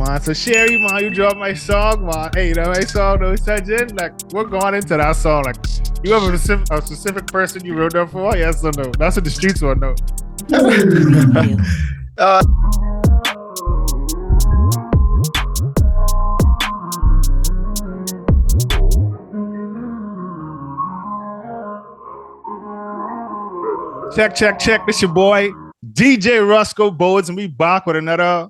man. So Sherri, man, you dropped my song, man. Hey, you know my song, No Surgeon? Like, we're going into that song. Like, you have a specific person you wrote that for? Yes or no? That's what the streets want to know. uh, Check. This your boy, DJ Roscoe Boards, and we back with another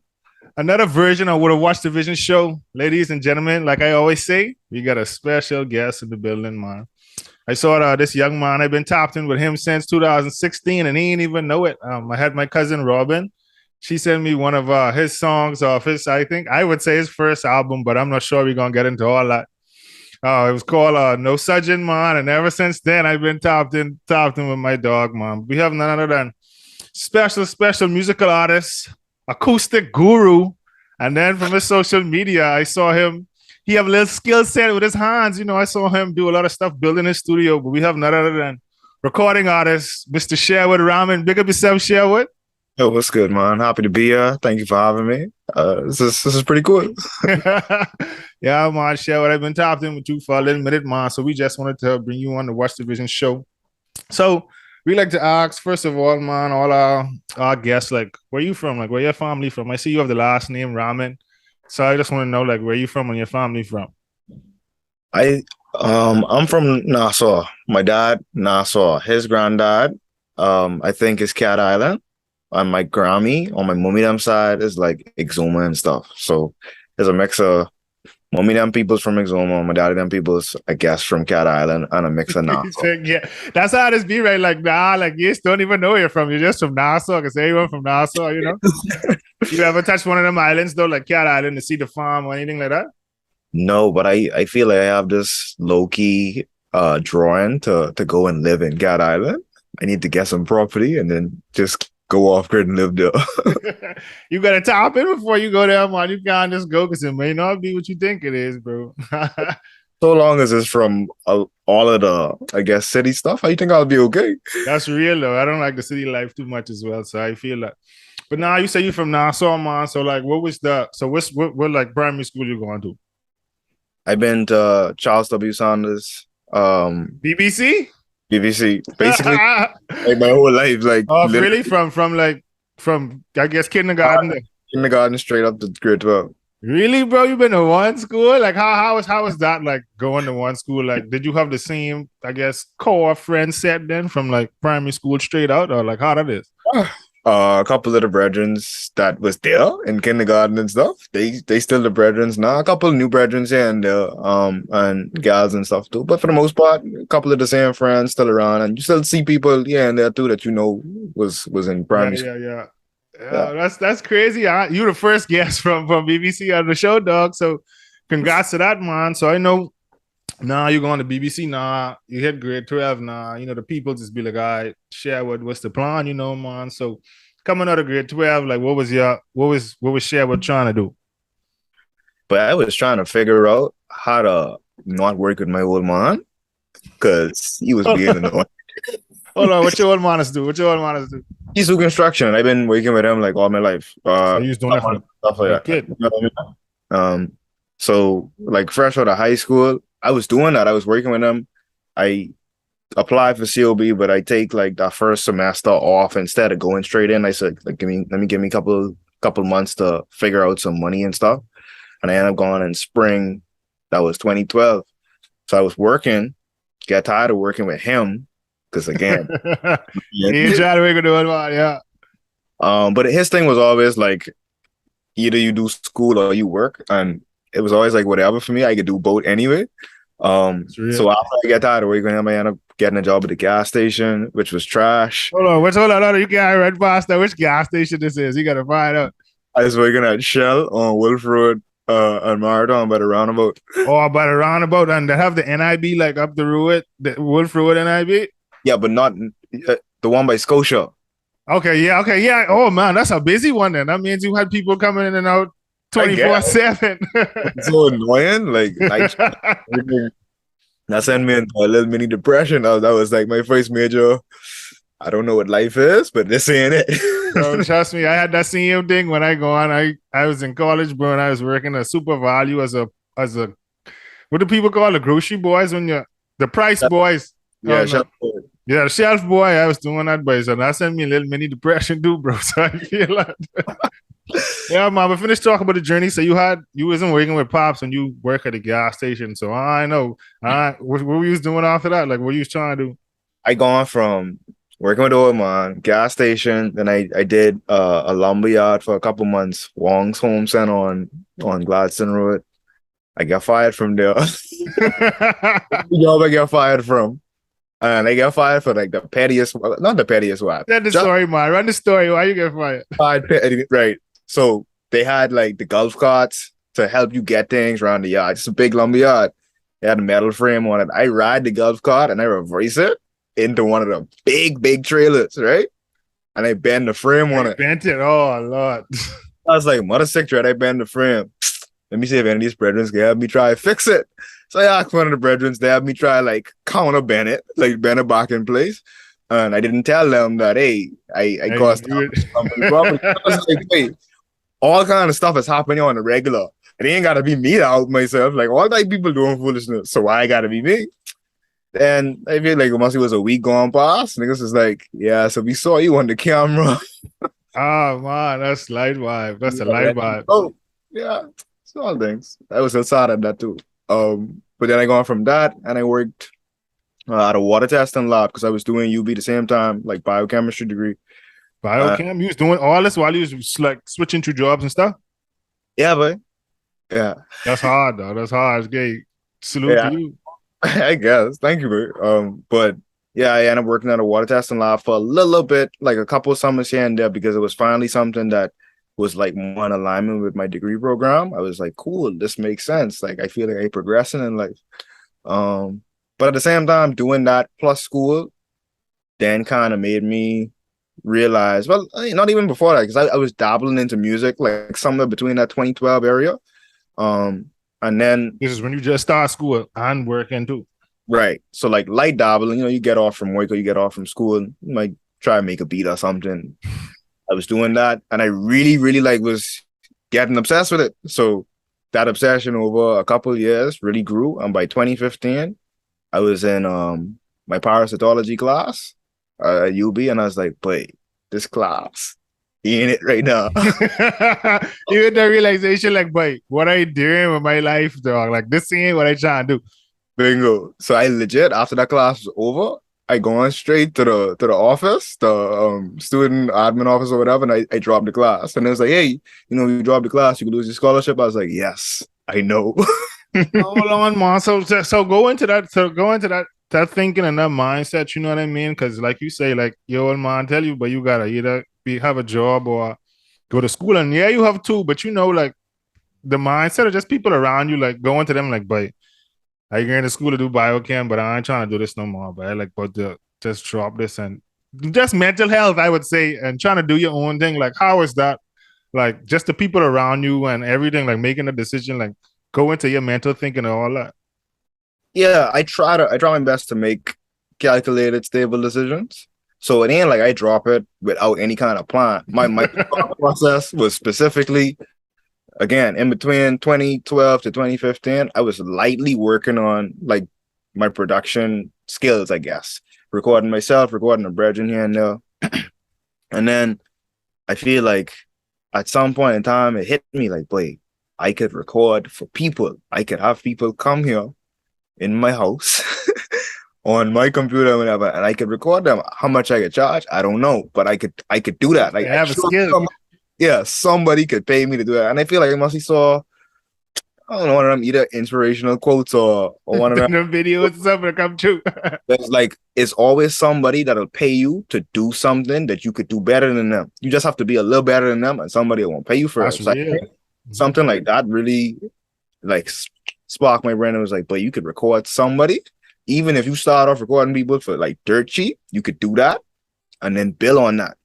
version of what a Watch Division show. Ladies and gentlemen, like I always say, we got a special guest in the building, man. I saw this young man. I've been tapped in with him since 2016, and he ain't even know it. I had my cousin Robin. She sent me one of his songs off his, I would say his first album, but I'm not sure we're going to get into all that. It was called No Surgeon, man. And ever since then, I've been tapped in with my dog, man. We have none other than special musical artist, acoustic guru. And then from his social media, I saw him. He have a little skill set with his hands. You know, I saw him do a lot of stuff building his studio, but we have none other than recording artist, Mr. Sherwood Rahming. Big up yourself, Sherwood. Yo, what's good, man? Happy to be here. Thank you for having me. This is pretty cool. Yeah, man, Sherwood. I've been tapped in with you for a little minute, man. So we just wanted to bring you on the Watch Division show. So we like to ask, first of all, man, all our guests, like, where you from? Like, where your family from? I see you have the last name Rahming. So I just want to know, like, where you from and your family from? I'm from Nassau. My dad, Nassau. His granddad, I think is Cat Island. And my Grammy on my mommy them side is like Exuma and stuff. So there's a mix of mommy them people's from Exuma, my daddy them people's, I guess, from Cat Island, and a mix of Nassau. Yeah, that's how this be, right? Like, like you just don't even know where you're from. You're just from Nassau, because everyone from Nassau, you know? You ever touch one of them islands, though, like Cat Island, to see the farm or anything like that? No, but I feel like I have this low-key drawing to go and live in Cat Island. I need to get some property and then just go off grid and live there. You gotta tap in before you go there, man. You can't just go, because it may not be what you think it is, bro. So long as it's from all of the, I guess, city stuff, I think I'll be okay. That's real, though. I don't like the city life too much as well, so I feel like. But now you say you're from Nassau, man. So like, what like primary school you going to? I've been to Charles W. Sanders. BBC, basically, like my whole life. Like, oh, really? From I guess kindergarten. Kindergarten straight up to grade 12. Really, bro? You been to one school? Like, how was that, like, going to one school? Like, did you have the same, I guess, core friend set then from like primary school straight out, or like how that is? A couple of the bredrens that was there in kindergarten and stuff, they still the bredrens now. A couple of new bredrens here and there, and gals and stuff too. But for the most part, a couple of the same friends still around, and you still see people here and there too that you know was in primary school. Yeah. That's crazy. You're the first guest from BBC on the show, dog. So congrats to that, man. So I know now you're going to BBC. Now you hit grade 12. Now you know the people just be like, "All right, Sherwood, what's the plan?" You know, man. So coming out of grade 12, like, what was Sherwood trying to do? But I was trying to figure out how to not work with my old man, because he was being annoying. Hold on, what your old man do? He's do construction. I've been working with him like all my life. So you was doing that stuff like that. Kid. You know what I mean? So like fresh out of high school, I was doing that. I was working with him. I applied for COB, but I take like that first semester off instead of going straight in. I said, like, let me give me a couple months to figure out some money and stuff. And I ended up going in spring. That was 2012. So I was working, got tired of working with him. Because again, you try to make it do it, yeah. But his thing was always like, either you do school or you work, and it was always like whatever for me. I could do both anyway. So after I got tired of working, I ended up getting a job at the gas station, which was trash. Hold on. You can't read past that. Which gas station this is? You gotta find out. I was working at Shell on Wolf Road and Marathon by the roundabout. Oh, by the roundabout, and they have the NIB like up the road, the Wolf Road NIB. Yeah, but not the one by Scotia. Okay, yeah. Oh man, that's a busy one then. That means you had people coming in and out 24/7. It's so annoying. Like, that sent me into a little mini depression. That was like my first major I don't know what life is, but this ain't Bro, it. trust me, I had that same thing when I go on. I was in college, bro, and I was working a super value as a what do people call the grocery boys when you're the price boys? Oh Yeah, no. Yeah, the shelf boy, I was doing that, boys, and that sent me a little mini depression too, bro. So I feel like yeah, man. But finish talking about the journey. So you wasn't working with pops and you work at a gas station. So I know. What were you doing after that? Like what you was trying to do? I gone from working with old man, gas station, then I did a lumber yard for a couple months, Wong's Home Center on Gladstone Road. I got fired from there. The job I got fired from. And I got fired for like the pettiest, not the pettiest one, Tell the just story, man. Run the story. Why you get fired? fired petty, right? So they had like the golf carts to help you get things around the yard. It's a big lumber yard. It had a metal frame on it. I ride the golf cart and I reverse it into one of the big trailers, right? And I bend the frame on it. Bent it. Oh Lord. I was like, mother sick, right? I bend the frame. Let me see if any of these brethren can help me try to fix it. So I asked one of the brethren to help me try like counter bend it, like bend it back in place. And I didn't tell them that, hey, I caused company problem. I was like, wait, all kind of stuff is happening on the regular. It ain't gotta be me to out myself. Like all that people doing foolishness. So why gotta be me? And I feel like it must was a week gone past. Niggas is like, yeah, so we saw you on the camera. Oh man, that's light vibe. That's a light vibe. Oh, yeah, small things. I was outside of that too. But then I gone from that and I worked at a water testing lab because I was doing UB the same time, like biochemistry degree. Biochem, you was doing all this while you was like switching to jobs and stuff. Yeah, but yeah, That's hard though. That's hard. It's gay. Salute yeah, to you. I guess. Thank you, bro. But yeah, I ended up working at a water testing lab for a little bit, like a couple of summers here and there, because it was finally something that was like more in alignment with my degree program. I was like, cool, this makes sense. Like I feel like I'm progressing in life. But at the same time, doing that plus school then kind of made me realize, well, not even before that, because I was dabbling into music, like somewhere between that 2012 area. And then This is when you just start school and working too. right. So like light dabbling, you get off from work or you get off from school, and you might try and make a beat or something. I was doing that and I really like was getting obsessed with it. So that obsession over a couple of years really grew. And by 2015, I was in my parasitology class at UB, and I was like, boy, this class in it right now. You had the realization, like, boy, what are you doing with my life, dog? Like, this ain't what I trying to do. Bingo. So I legit, after that class was over, I gone straight to the office, the student admin office or whatever, and I dropped the class. And it was like, hey, you dropped the class, you could lose your scholarship. I was like, yes, I know. Hold on, man. So go into that. So go into that thinking and that mindset. You know what I mean? Because like you say, like your old man tell you, but you gotta either have a job or go to school. And yeah, you have to, but like the mindset of just people around you, like going to them, like, boy, I going to school to do biochem, but I ain't trying to do this no more. But I like, but just drop this and just mental health, I would say, and trying to do your own thing. Like, how is that? Like, just the people around you and everything, like making a decision, like go into your mental thinking and all that. Yeah, I try my best to make calculated, stable decisions. So it ain't like I drop it without any kind of plan. My process was specifically, again, in between 2012 to 2015, I was lightly working on like my production skills, I guess. Recording myself, recording a brethren here and there. And then I feel like at some point in time, it hit me like, boy, I could record for people. I could have people come here in my house on my computer or whatever, and I could record them. How much I could charge, I don't know, but I could do that. Like, I have a skill. Somebody could pay me to do that, and I feel like I must have saw, I don't know, one of them either inspirational quotes or one of them videos, something come true. There's like, it's always somebody that'll pay you to do something that you could do better than them. You just have to be a little better than them, and somebody won't pay you for it. So something like that really like sparked my brain. It was like, but you could record somebody, even if you start off recording people for like dirt cheap, you could do that and then bill on that.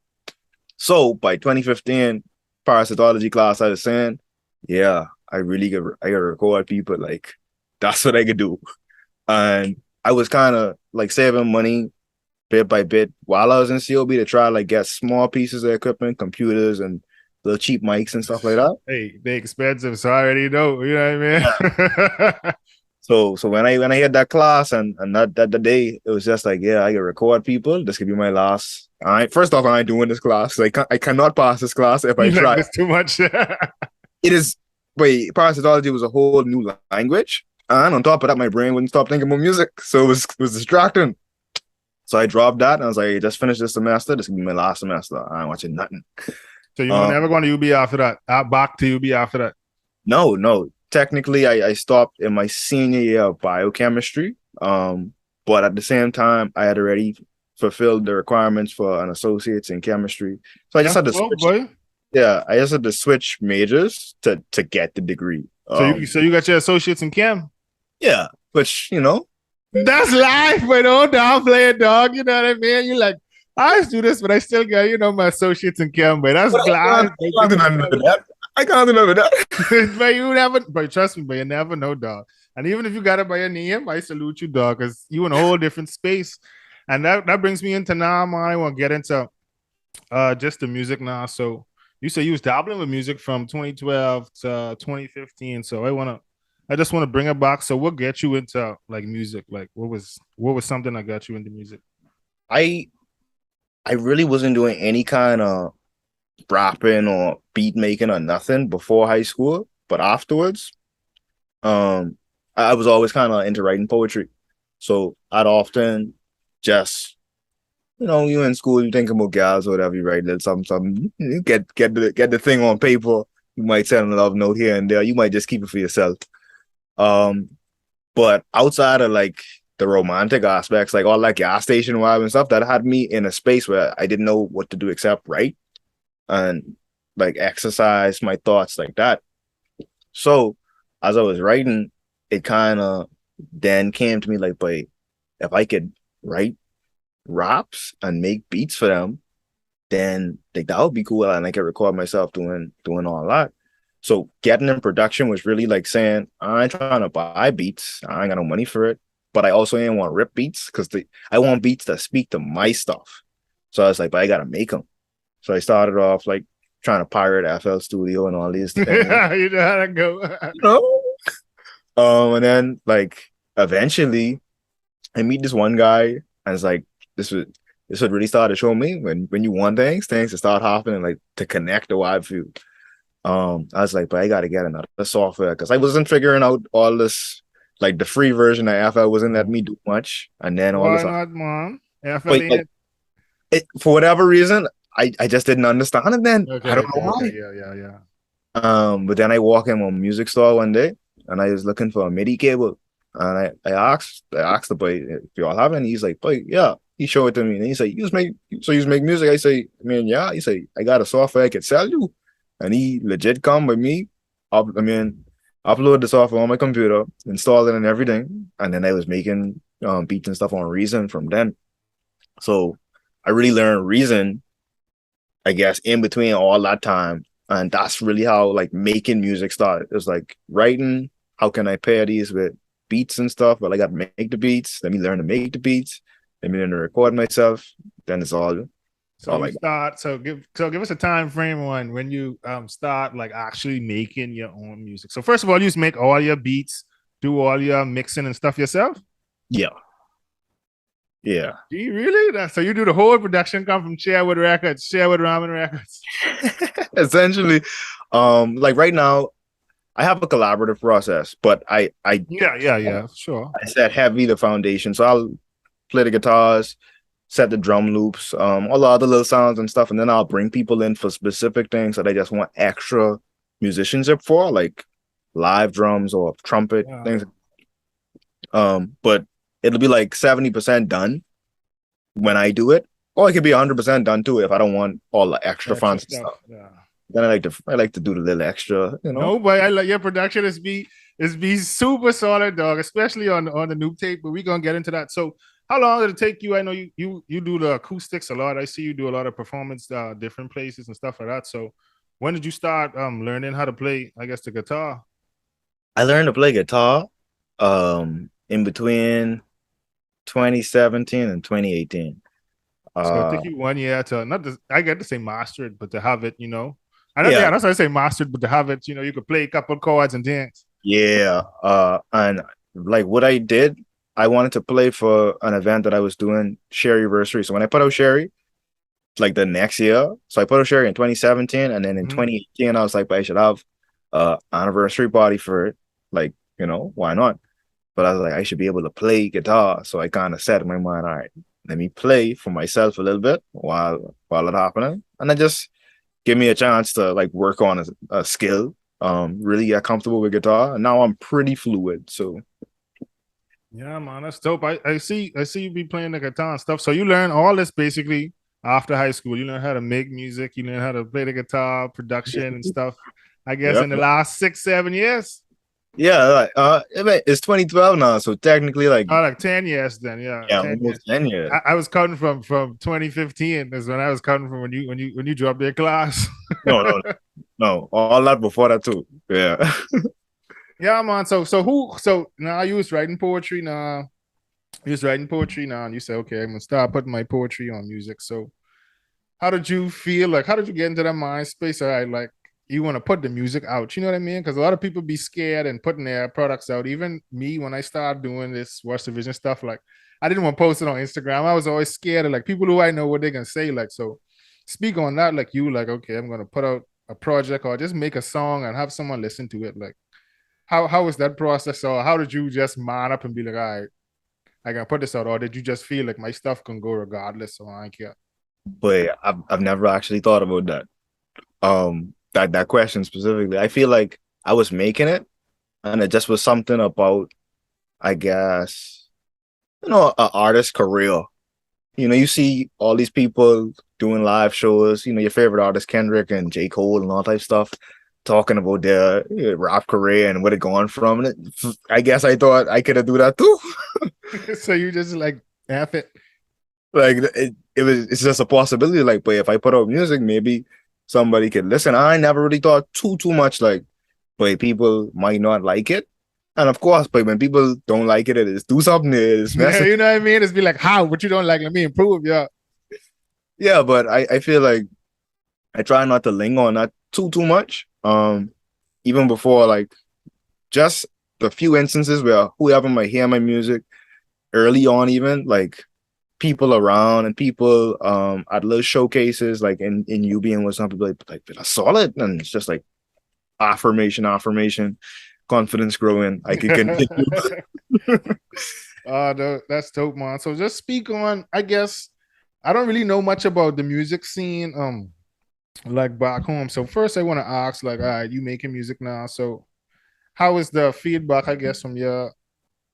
So by 2015, parasitology class, I was saying, yeah, I could record people. Like, that's what I could do. And I was kind of like saving money bit by bit while I was in COB to try like get small pieces of equipment, computers and little cheap mics and stuff like that. Hey, they expensive, so I already know. You know Yeah. what I mean? So when I had that class and that the day, it was just like, yeah, I can record people. This could be my last. I first off, I ain't doing this class. I cannot pass this class if I You like try. this too much. It is wait, parasitology was a whole new language. And on top of that, my brain wouldn't stop thinking about music. So it was distracting. So I dropped that and I was like, hey, just finish this semester. This could be my last semester. I ain't watching nothing. So you were Um, never going to UB after that. Back to UB after that. no. Technically, I stopped in my senior year of biochemistry. But at the same time, I had already fulfilled the requirements for an associate's in chemistry. So I just That's had to dope, switch. boy. Yeah, I just had to switch majors to get the degree. So you got your associates in chem. Yeah, which That's life, but don't downplay it, dog. You know what I mean? You like, I used to do this, but I still got, my associates in chem, but that's but life. I can't do nothing with that. I can't do nothing with that. But you never, but trust me, but you never know, dog. And even if you got it by your name, I salute you, dog, because you in a whole different space. And that brings me into now, man. I want to get into just the music now. So you say you was dabbling with music from 2012 to 2015. So I just want to bring it back. So what get you into like music? Like what was something that got you into music? I I really wasn't doing any kind of rapping or beat making or nothing before high school, but afterwards, um, I was always kind of into writing poetry. So I'd often just, you in school, you think about gals or whatever, you write a little something, you get the thing on paper. You might send a love note here and there. You might just keep it for yourself. Um, but outside of like the romantic aspects, like all that gas station vibe and stuff, that had me in a space where I didn't know what to do except write and like exercise my thoughts like that. So as I was writing, it kind of then came to me like, but if I could write raps and make beats for them, then like that would be cool, and I could record myself doing all that. So getting in production was really like saying, I ain't trying to buy beats. I ain't got no money for it. But I also ain't want rip beats because I want beats that speak to my stuff. So I was like, but I gotta make them. So I started off like trying to pirate FL Studio and all these things. You know how to go. You know? And then like eventually I meet this one guy and it's like this would really start to show me when you want things to start happening, like to connect the wide view. I was like, but I gotta get another software because I wasn't figuring out all this. Like the free version of FL wasn't letting me do much, and then all Why this. not, mom? But like, for whatever reason, I just didn't understand it then. I don't know Okay, why. yeah. But then I walk in a music store one day and I was looking for a MIDI cable. And I asked the boy if y'all have any. He's like, boy, yeah. He showed it to me and he's like, you make music. I say, I mean, yeah. He say, I got a software I could sell you. And he legit come with me. Upload the software on my computer, install it and everything. And then I was making beats and stuff on Reason from then. So I really learned Reason, I guess, in between all that time. And that's really how like making music started. It was like writing, how can I pair these with beats and stuff? Well, I got to make the beats. Let me learn to make the beats. Let me learn to record myself. Then it's So all you like start. So give us a time frame on when you start like actually making your own music. So first of all, you just make all your beats, do all your mixing and stuff yourself. yeah, yeah. Do you really? So you do the whole production come from Sherwood Records, Sherwood Rahming Records. Essentially, like right now, I have a collaborative process, but Yeah, sure. I set heavy the foundation. So I'll play the guitars, set the drum loops, all the other little sounds and stuff, and then I'll bring people in for specific things that I just want extra musicianship for, like live drums or trumpet Yeah. things. But it'll be like 70% done when I do it, or it could be 100% done too if I don't want all the extra fancy stuff. Yeah. Then I like to do the little extra. No, but I like your production is be super solid, dog, especially on the new tape. But we're gonna get into that. So how long did it take you? I know you do the acoustics a lot. I see you do a lot of performance, different places and stuff like that. So when did you start learning how to play, I guess, the guitar? I learned to play guitar in between 2017 and 2018. So it Uh, took you 1 year to not to, I get to say mastered, but to have it, I don't, yeah, yeah, that's why I say mastered, but to have it, you could play a couple chords and things. yeah. And like what I did, I wanted to play for an event that I was doing, Sherry anniversary. So when I put out Sherry, like the next year, so I put out Sherry in 2017, and then in Mhm. 2018, I was like, I should have anniversary party for it. Like, why not? But I was like, I should be able to play guitar. So I kind of set in my mind, all right, let me play for myself a little bit while it happening. And then just give me a chance to like work on a skill, really get comfortable with guitar. And now I'm pretty fluid. So Yeah, man, that's dope. I see you be playing the guitar and stuff. So you learn all this basically after high school. You learn how to make music, you learn how to play the guitar, production and stuff. I guess yeah. in the last 6, 7 years. Yeah, like I mean, it's 2012 now, so technically like Oh, like 10 years then. Yeah, yeah, 10 years. almost 10 years. I was counting from 2015 is when I was counting from when you dropped your class. No, no, no. All that before that too. Yeah. Yeah, man. So now you was writing poetry now. You was writing poetry now, and you said, okay, I'm gonna start putting my poetry on music. So how did you feel? Like, how did you get into that mind space? All right, like you want to put the music out. You know what I mean? Because a lot of people be scared and putting their products out. Even me, when I started doing this Watch the Vision stuff, like I didn't want to post it on Instagram. I was always scared of like people who I know what they're gonna say. Like, so speak on that. Like you, like, okay, I'm gonna put out a project or just make a song and have someone listen to it. Like, how was that process? Or how did you just man up and be like, all right, I can put this out, or did you just feel like my stuff can go regardless? So I don't care. But I've never actually thought about that. That question specifically. I feel like I was making it and it just was something about, I guess, an artist career. You see all these people doing live shows, your favorite artist Kendrick and J. Cole and all type stuff, talking about their rap career and where they're going from. And I guess I thought I could do that too. So you just like F it. Like it's just a possibility. Like, but if I put out music, maybe somebody could listen. I never really thought too much like, but people might not like it. And of course, but when people don't like it, it is do something, it is Yeah, messing. you know what I mean? It's be like, how? What you don't like? Let me improve. Yeah. Yeah, but I feel like I try not to linger on that too much. Even before like just the few instances where whoever might hear my music early on, even like people around and people at little showcases like in UB and what some people like I saw it and it's just like affirmation, confidence growing. I could continue. No, that's dope, man. So just speak on, I guess, I don't really know much about the music scene, like back home. So first I want to ask, like, all right, you making music now. So how is the feedback, I guess,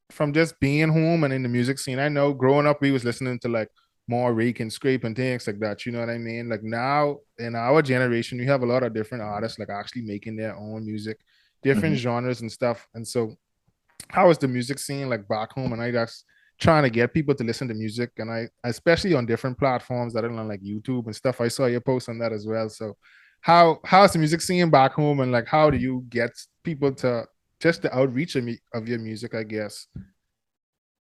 from just being home and in the music scene? I know growing up we was listening to like more rake and scrape and things like that. You know what I mean? Like now in our generation, we have a lot of different artists like actually making their own music, different Mhm. genres and stuff. And so how is the music scene like back home? And I just trying to get people to listen to music, and I especially on different platforms that are on like YouTube and stuff. I saw your post on that as well. So how's the music scene back home, and like how do you get people to just the outreach of your music, I guess?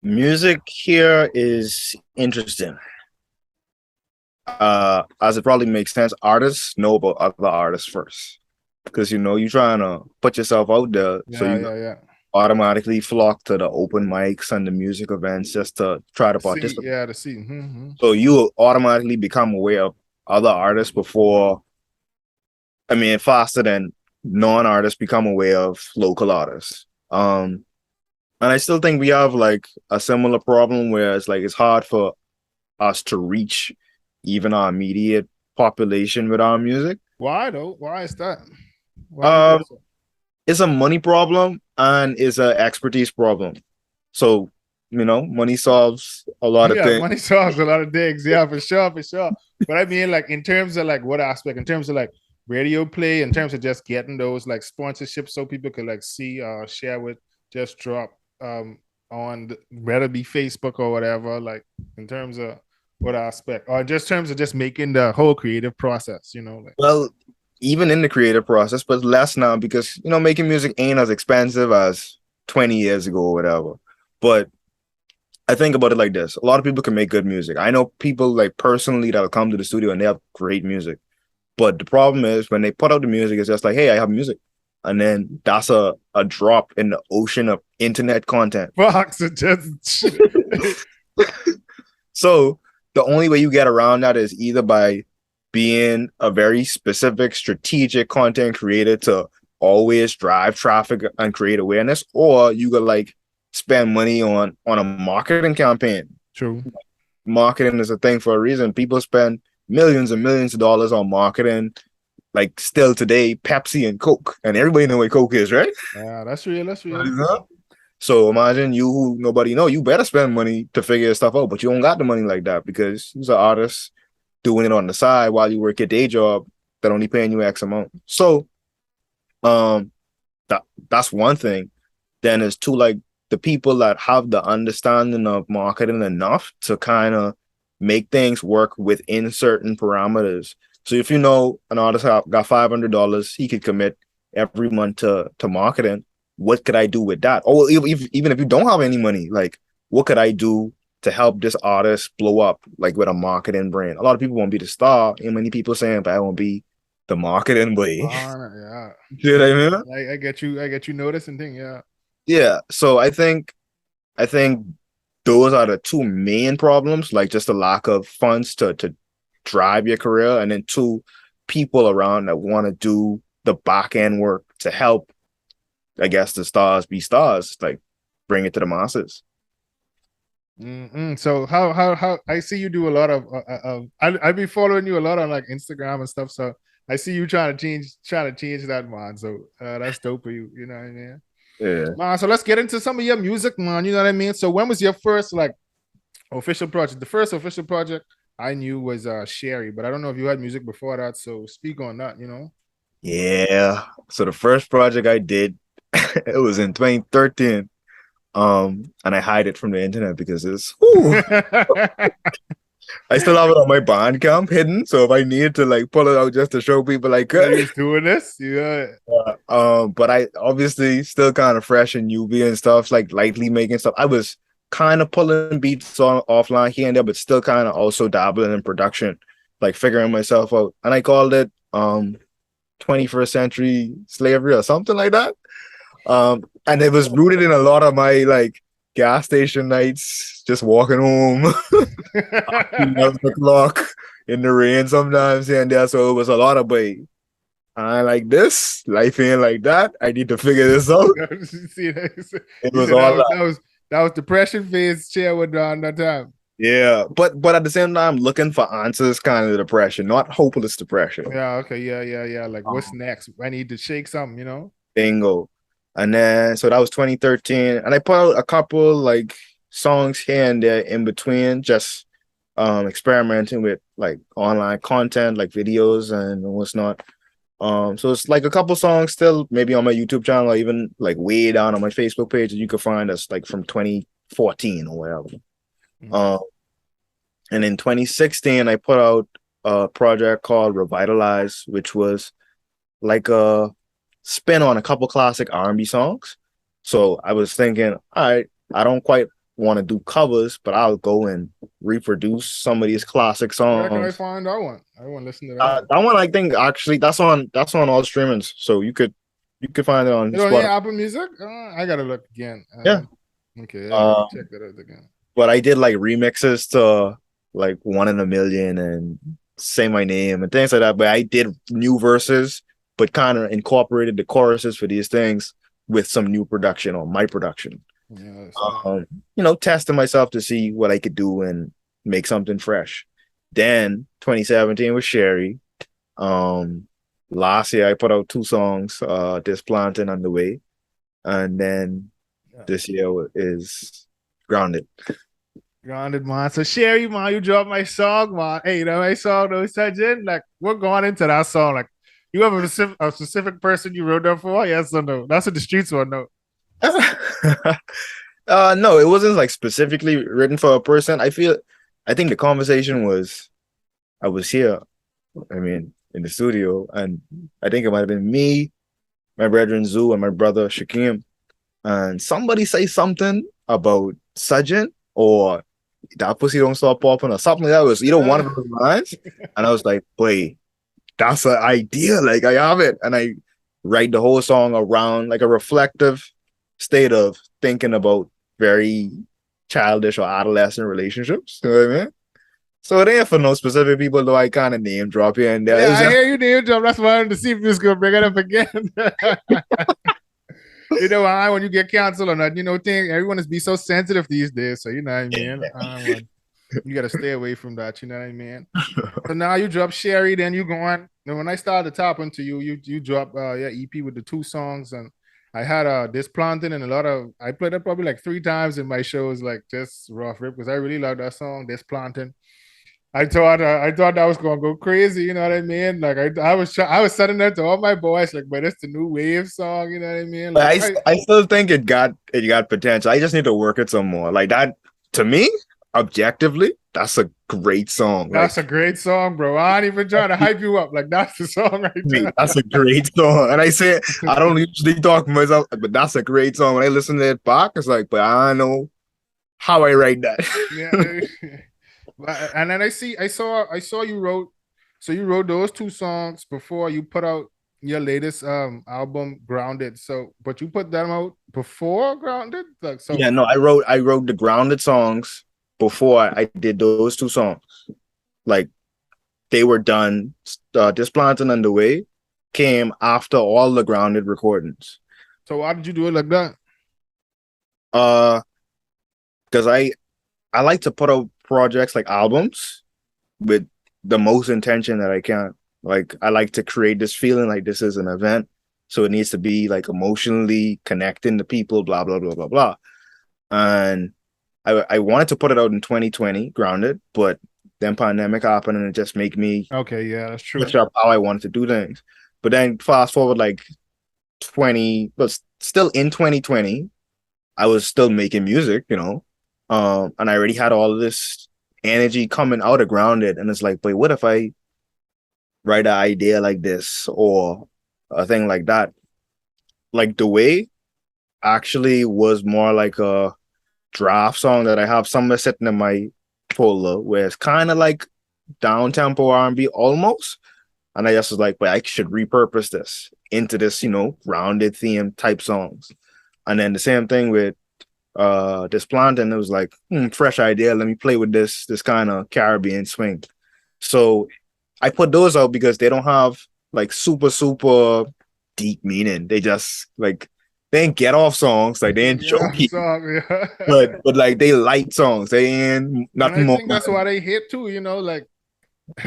Music here is interesting. As it probably makes sense, artists know about other artists first. Because you're trying to put yourself out there. So Yeah, you yeah, yeah. automatically flock to the open mics and the music events just to try to See, participate. yeah, to see. Mm-hmm. So you will automatically become aware of other artists before, I mean, faster than non-artists become aware of local artists. And I still think we have like a similar problem where it's like it's hard for us to reach even our immediate population with our music. Why though? Why is that? Why do you think Um, so? it's a money problem and it's an expertise problem. So, money solves a lot of Yeah, things. money solves a lot of things. Yeah, for sure, for sure. But I mean, like in terms of like what aspect? In terms of like radio play, in terms of just getting those like sponsorships, so people could like see Sherwood just drop on whether it be Facebook or whatever. Like in terms of what aspect, or just terms of just making the whole creative process. Like Well, even in the creative process, but less now because, making music ain't as expensive as 20 years ago or whatever. But I think about it like this. A lot of people can make good music. I know people like personally that'll come to the studio and they have great music. But the problem is when they put out the music, it's just like, hey, I have music. And then that's a drop in the ocean of internet content. Fox it just So the only way you get around that is either by being a very specific, strategic content creator to always drive traffic and create awareness, or you could like spend money on a marketing campaign. true. Marketing is a thing for a reason. People spend millions and millions of dollars on marketing. Like still today, Pepsi and Coke, and everybody know what Coke is, right? Yeah, that's real. That's real. So imagine you who nobody know, you better spend money to figure stuff out, but you don't got the money like that because you're an artist doing it on the side while you work your day job that only paying you X amount. So that's one thing. Then there's two, like the people that have the understanding of marketing enough to kind of make things work within certain parameters. So if you know an artist got $500, he could commit every month to marketing. What could I do with that? Or even if you don't have any money, like what could I do to help this artist blow up, like with a marketing brand? A lot of people won't be the star, and many people saying, but I won't be the marketing boy. Yeah. You know what I mean? I get you. I get you noticing thing. Yeah. Yeah. So I think those are the two main problems, like just the lack of funds to drive your career, and then two, people around that want to do the back end work to help, I guess, the stars be stars, like bring it to the masses. So how I see you do a lot of I be following you a lot on like Instagram and stuff. So I see you trying to change that, man. So that's dope for you. You know what I mean? Yeah. Man, so let's get into some of your music, man. You know what I mean? So when was your first like official project? The first official project I knew was Sherri, but I don't know if you had music before that. So speak on that, you know. Yeah. So the first project I did, it was in 2013. And I hide it from the internet because it's I still have it on my Bandcamp hidden. So if I need to like pull it out just to show people I could. He's doing this, yeah. But I obviously still kind of fresh in UV and stuff, like lightly making stuff. I was kind of pulling beats on offline here and there, but still kind of also dabbling in production, like figuring myself out. And I called it 21st century slavery or something like that. And it was rooted in a lot of my like gas station nights, just walking home, 11 o'clock in the rain sometimes here and there. So it was a lot of I like this, life ain't like that. I need to figure this out. It was all that was depression phase Sherwood around that time. Yeah, but at the same time, looking for answers, kind of depression, not hopeless depression. Yeah, okay, yeah. Like, what's next? I need to shake something, you know? Bingo. And then so that was 2013, and I put out a couple like songs here and there in between, just experimenting with like online content, like videos and what's not. So it's like a couple songs still maybe on my YouTube channel, or even like way down on my Facebook page that you can find us like from 2014 or whatever. And in 2016, I put out a project called Revitalize, which was like a spin on a couple classic R&B songs. So I was thinking, all right, I don't quite want to do covers, but I'll go and reproduce some of these classic songs. Where can I find that one? I want to listen to that. That one, I think actually that's on all streamings, so you could find it on Spotify. Apple Music. I gotta look again. Yeah. Okay. Check that out again. But I did like remixes to like One in a Million and Say My Name and things like that. But I did new verses, but kind of incorporated the choruses for these things with some new production or my production. Yeah, testing myself to see what I could do and make something fresh. Then 2017 was Sherri. Last year I put out 2 songs, this Plantain on the way. And then this year is Grounded. Grounded, man. So Sherri, man, you dropped my song, man. Hey, you know my song, no Sajin? Like, we're going into that song. Like, you have a specific person you wrote that for? Yes or no? That's what the streets want to know. No, it wasn't like specifically written for a person. I think the conversation was, I was here, I mean, in the studio, and I think it might have been me, my brethren Zoo, and my brother Shakim, and somebody say something about Sajin, or that pussy don't stop popping or something like that. It was either one of those lines. And I was like, wait, that's an idea. Like I have it. And I write the whole song around like a reflective state of thinking about very childish or adolescent relationships. You know what I mean? So it ain't for no specific people, though I kind of name drop here and there. Yeah, It's I just, hear you name drop. That's why I wanted to see if you was gonna bring it up again. You know, when you get canceled or not, you know, everyone is be so sensitive these days. So you know what I mean. You got to stay away from that. You know what I mean. So now you drop Sherri, then you go on. And when I started talking to you, you drop your EP with the 2 songs, and I had this planting and a lot of. I played it probably like 3 times in my shows, like just rough rip, because I really love that song, this planting. I thought that was gonna go crazy, you know what I mean? Like I was sending that to all my boys, like, but it's the new wave song, you know what I mean? Like I still think it got potential. I just need to work it some more. Like that to me, objectively, that's a great song. that's Like a great song, bro. I ain't even trying to hype you up. Like that's the song right there. that's a great song. And I say I don't usually talk myself, but that's a great song. When I listen to it back, it's like, but I know how I write that. Yeah. And then I saw you wrote, so you wrote those 2 songs before you put out your latest album Grounded. So but you put them out before Grounded? Like so Yeah, no, I wrote the grounded songs before I did those 2 songs. Like they were done. This planting underway came after all the grounded recordings. so why did you do it like that? Because I like to put out projects like albums with the most intention that I can. Like I like to create this feeling like this is an event, so it needs to be like emotionally connecting to people. Blah blah blah blah blah. And I wanted to put it out in 2020, grounded, but then pandemic happened and it just made me Okay, yeah, that's true. switch up how I wanted to do things. But then fast forward like 20, but still in 2020, I was still making music, you know. And I already had all of this energy coming out of grounded. And it's like, but what if I write an idea like this or a thing like that? Like the way actually was more like a draft song that I have somewhere sitting in my folder where it's kind of like down tempo R&B almost. And I just was like, but I should repurpose this into this, you know, rounded theme type songs. And then the same thing with this plant, and it was like, fresh idea. Let me play with this kind of Caribbean swing. So I put those out because they don't have like super, super deep meaning. They just like they ain't get off songs, like they ain't Yeah, jokey, song, yeah. but like they light songs. They ain't And nothing I more. think that's why they hit too, you know, like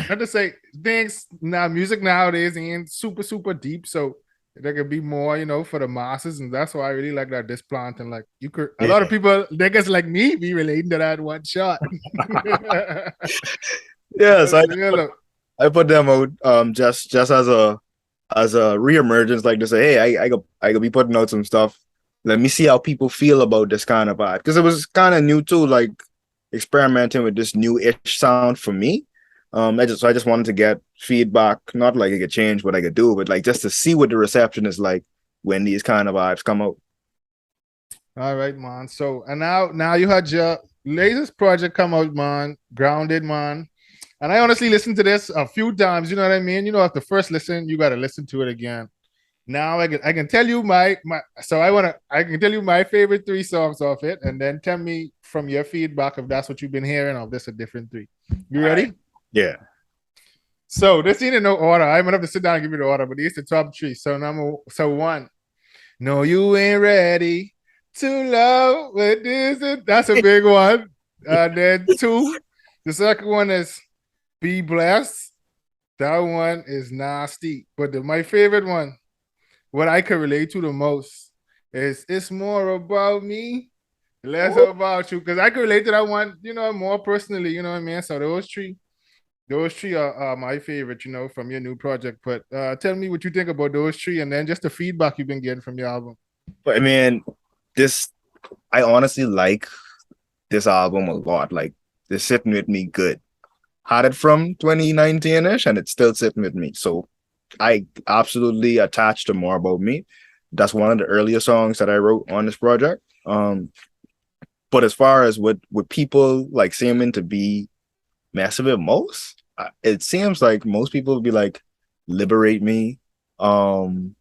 not to say things now music nowadays ain't super, super deep. So there could be more, you know, for the masses. And that's why I really like that this plant. And like you could a lot of people, they guess like me, be relating to that one shot. Yeah, so Yeah, look. I put them out just as a reemergence, like to say, hey, I could be putting out some stuff. Let me see how people feel about this kind of vibe. Because it was kind of new too, like experimenting with this new-ish sound for me. I just wanted to get feedback, not like I could change what I could do, but like just to see what the reception is like when these kind of vibes come out. All right, man. So and now you had your latest project come out, man. Grounded, man. And I honestly listened to this a few times. You know what I mean? You know, after first listen, you got to listen to it again. Now I can tell you my so I can tell you my favorite 3 songs off it, and then tell me from your feedback if that's what you've been hearing or if this a different 3. You ready? Right. Yeah. So this ain't in no order. I'm gonna have to sit down and give you the order, but these the top 3. So 1. No, you ain't ready to love with this. That's a big one. Then 2. The second one is Be Blessed. That one is nasty. But my favorite one, what I can relate to the most, is it's more about me, less about you. Because I can relate to that one, you know, more personally, you know what I mean? So those three are my favorite, you know, from your new project. But tell me what you think about those 3 and then just the feedback you've been getting from your album. But I mean, this I honestly like this album a lot. Like it's sitting with me good. Had it from 2019-ish and it's still sitting with me. So I absolutely attached to More About Me. That's one of the earlier songs that I wrote on this project. But as far as what people like seeming to be messing with most, it seems like most people would be like, liberate me, um,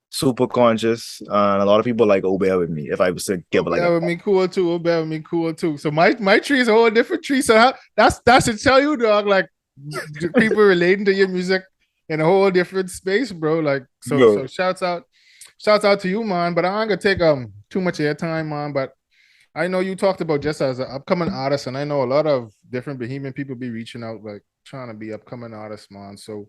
super conscious, and a lot of people like obey with me. If I was to give like Obey a with me cool too. Obey with me cool too. So my tree is a whole different tree. So that should tell you, dog. Like people relating to your music in a whole different space, bro. Like so no, shouts out to you, man. But I ain't gonna take too much airtime, man. But I know you talked about just as an upcoming artist, and I know a lot of different Bohemian people be reaching out, like trying to be upcoming artists, man. So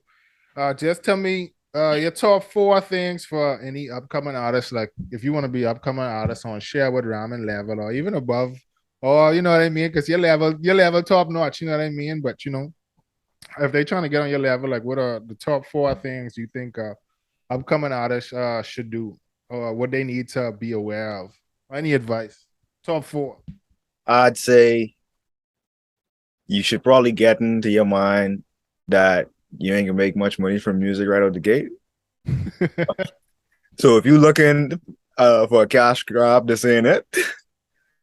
just tell me your top four things for any upcoming artist. Like if you want to be upcoming artist on Sherwood Rahming level or even above, or you know what I mean, because your level top notch, you know what I mean. But you know, if they trying to get on your level, like what are the top four things you think upcoming artists should do, or what they need to be aware of? Any advice? Top four. I'd say you should probably get into your mind that you ain't gonna make much money from music right out the gate. So if you're looking for a cash grab, this ain't it.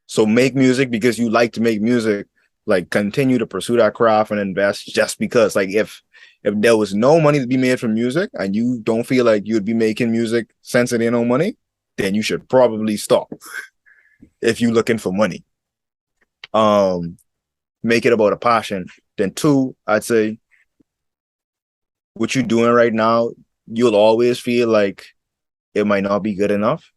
So make music because you like to make music. Like continue to pursue that craft and invest just because. Like if there was no money to be made from music and you don't feel like you'd be making music since it ain't no money, then you should probably stop if you're looking for money. Make it about a passion. Then two, I'd say what you're doing right now, you'll always feel like it might not be good enough,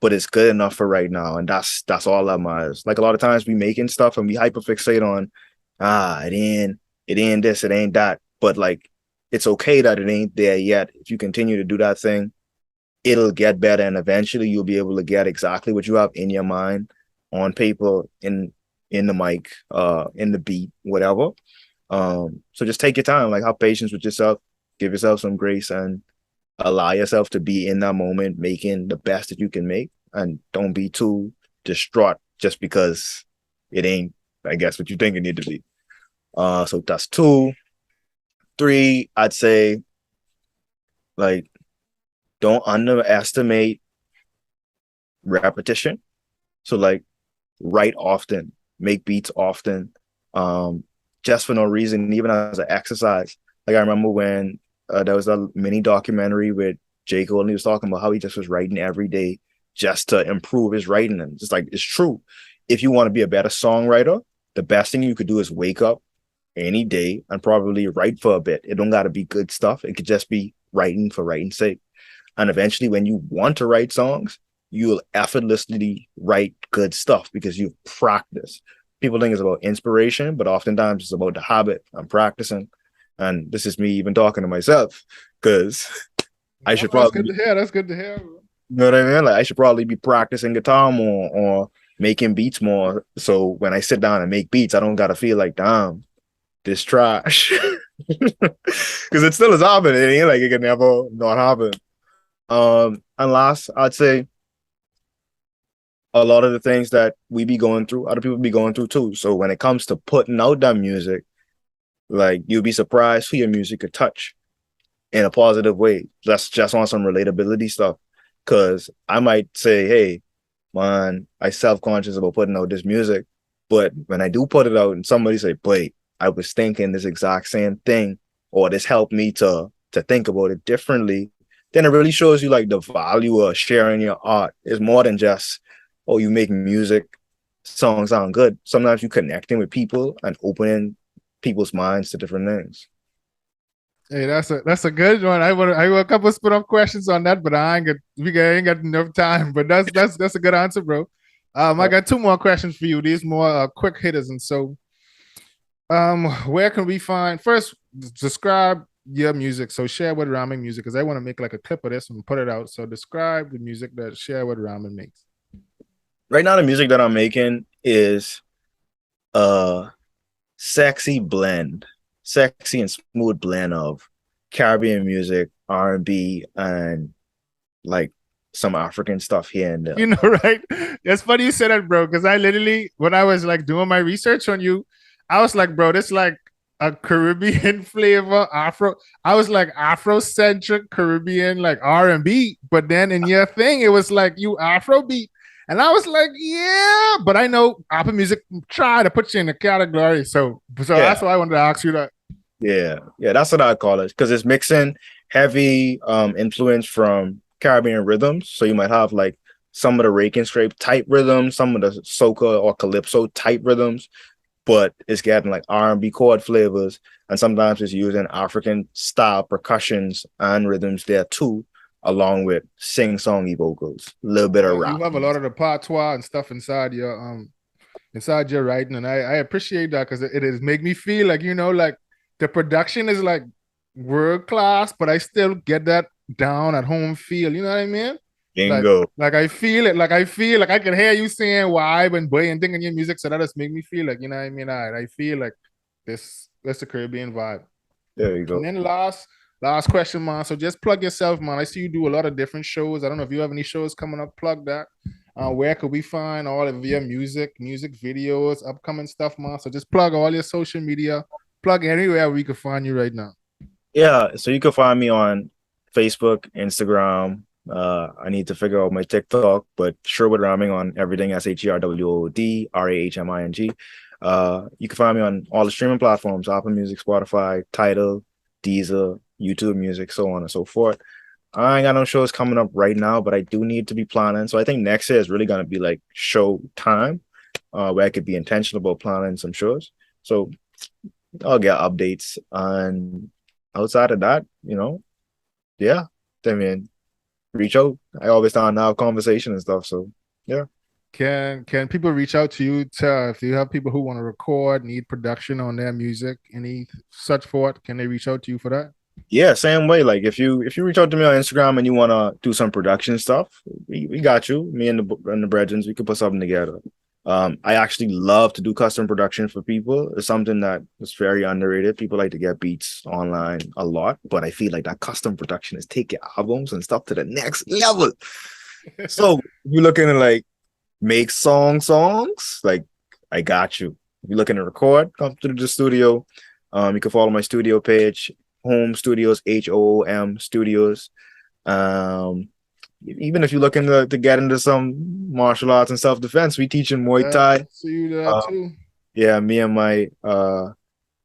but it's good enough for right now. And that's all that matters. Like a lot of times we making stuff and we hyperfixate on it ain't this, it ain't that. But like it's okay that it ain't there yet. If you continue to do that thing, it'll get better and eventually you'll be able to get exactly what you have in your mind on paper, in the mic, in the beat, whatever. So just take your time, like have patience with yourself, give yourself some grace and allow yourself to be in that moment, making the best that you can make, and don't be too distraught just because it ain't, I guess, what you think it need to be. So that's two. Three, I'd say, like, don't underestimate repetition. So like, write often, make beats often, just for no reason, even as an exercise. Like I remember when there was a mini documentary with J. Cole, and he was talking about how he just was writing every day just to improve his writing. And just like, it's true. If you want to be a better songwriter, the best thing you could do is wake up any day and probably write for a bit. It don't got to be good stuff. It could just be writing for writing's sake. And eventually, when you want to write songs, you'll effortlessly write good stuff because you've practiced. People think it's about inspiration, but oftentimes it's about the habit and practicing. And this is me even talking to myself because I should That's probably good to hear. That's good to hear. you know what I mean? Like I should probably be practicing guitar more or making beats more. So when I sit down and make beats, I don't gotta feel like, damn, this trash. Because it still is happening. It ain't like it can never not happen. And last, I'd say a lot of the things that we be going through, other people be going through too. So when it comes to putting out that music, like you'll be surprised who your music could touch in a positive way. That's just on some relatability stuff. Cause I might say, hey, man, I self-conscious about putting out this music. But when I do put it out and somebody say, wait, I was thinking this exact same thing, or this helped me to think about it differently, then it really shows you like the value of sharing your art. It's more than just, oh, you make music, songs sound good. Sometimes you connecting with people and opening people's minds to different things. Hey, that's a good one. I want a couple spin off questions on that, but I ain't got enough time. But that's a good answer, bro. I got two more questions for you. These more quick hitters, and so where can we find first? Describe your music. So Sherwood Rahming music, because I want to make like a clip of this and put it out. So describe the music that Sherwood Rahming makes. Right now, the music that I'm making is a sexy and smooth blend of Caribbean music, R&B, and like some African stuff here and there. You know, right? It's funny you said that, bro, because I literally, when I was like doing my research on you, I was like, bro, this like a Caribbean flavor, Afro. I was like Afrocentric Caribbean, like R&B. But then in your thing, it was like you Afro beat. And I was like, yeah, but I know Apple Music try to put you in the category. So Yeah, that's why I wanted to ask you that. yeah, that's what I call it because it's mixing heavy influence from Caribbean rhythms. So you might have like some of the rake and scrape type rhythms, some of the soca or calypso type rhythms, but it's getting like R&B chord flavors, and sometimes it's using African style percussions and rhythms there too, along with sing-songy vocals, a little bit of You rap. have a lot of the patois and stuff inside your writing, and I appreciate that because it is make me feel like like the production is like world class, but I still get that down at home feel. You know what I mean? Like Bingo. like I feel it. Like I feel like I can hear you saying vibe and boy and thing in your music, so that just make me feel like what I mean. I feel like that's the Caribbean vibe. There you And go. then last question, man. So just plug yourself, man. I see you do a lot of different shows. I don't know if you have any shows coming up. Plug that. Where could we find all of your music videos, upcoming stuff, man? So just plug all your social media. Plug anywhere we could find you right now. Yeah, so you can find me on Facebook, Instagram. I need to figure out my TikTok, but Sherwood Rahming on everything. SherwoodRahming. You can find me on all the streaming platforms: Apple Music, Spotify, Tidal, Deezer, YouTube Music, so on and so forth. I ain't got no shows coming up right now, but I do need to be planning. So I think next year is really gonna be like show time, where I could be intentional about planning some shows. So I'll get updates. And outside of that, yeah, I mean, reach out. I always down to have conversation and stuff. So yeah. Can people reach out to you if you have people who want to record, need production on their music, any such forth? Can they reach out to you for that? Yeah, same way. Like if you reach out to me on Instagram and you want to do some production stuff, we got you. Me and the bredrens, we could put something together. I actually love to do custom production for people. It's something that is very underrated. People like to get beats online a lot, but I feel like that custom production is taking albums and stuff to the next level. So if you're looking to like make songs, like I got you. If you're looking to record, come to the studio. You can follow my studio page, Home Studios, HOOM Studios. Even if you're looking to get into some martial arts and self-defense, we teach in Muay Thai. See you there too. Yeah, me and my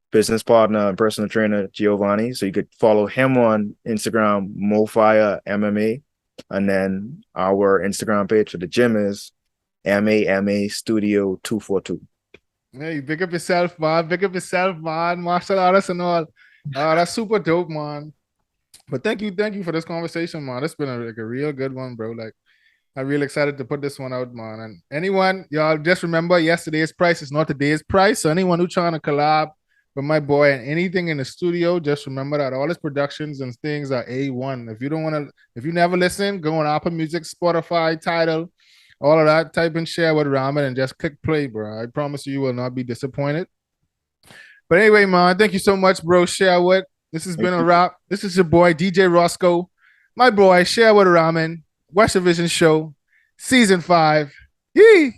business partner and personal trainer Giovanni. So you could follow him on Instagram, MoFire MMA, and then our Instagram page for the gym is MAMA Studio 242. Hey, big up yourself, man. Big up yourself, man. Martial artists and all. That's super dope, man. But thank you for this conversation, man. It's been like a real good one, bro. Like, I'm really excited to put this one out, man. And anyone, y'all just remember yesterday's price is not today's price. So anyone who trying to collab with my boy and anything in the studio, just remember that all his productions and things are A1. If you don't want to, if you never listen, go on Apple Music, Spotify, Tidal, all of that. Type in Sherwood Rahming and just click play, bro. I promise you will not be disappointed. But anyway, man, thank you so much, bro. Sherwood. This has been a wrap. This is your boy, DJ Roscoe. My boy, Sherwood Rahming, West Division Show, Season 5. Yee!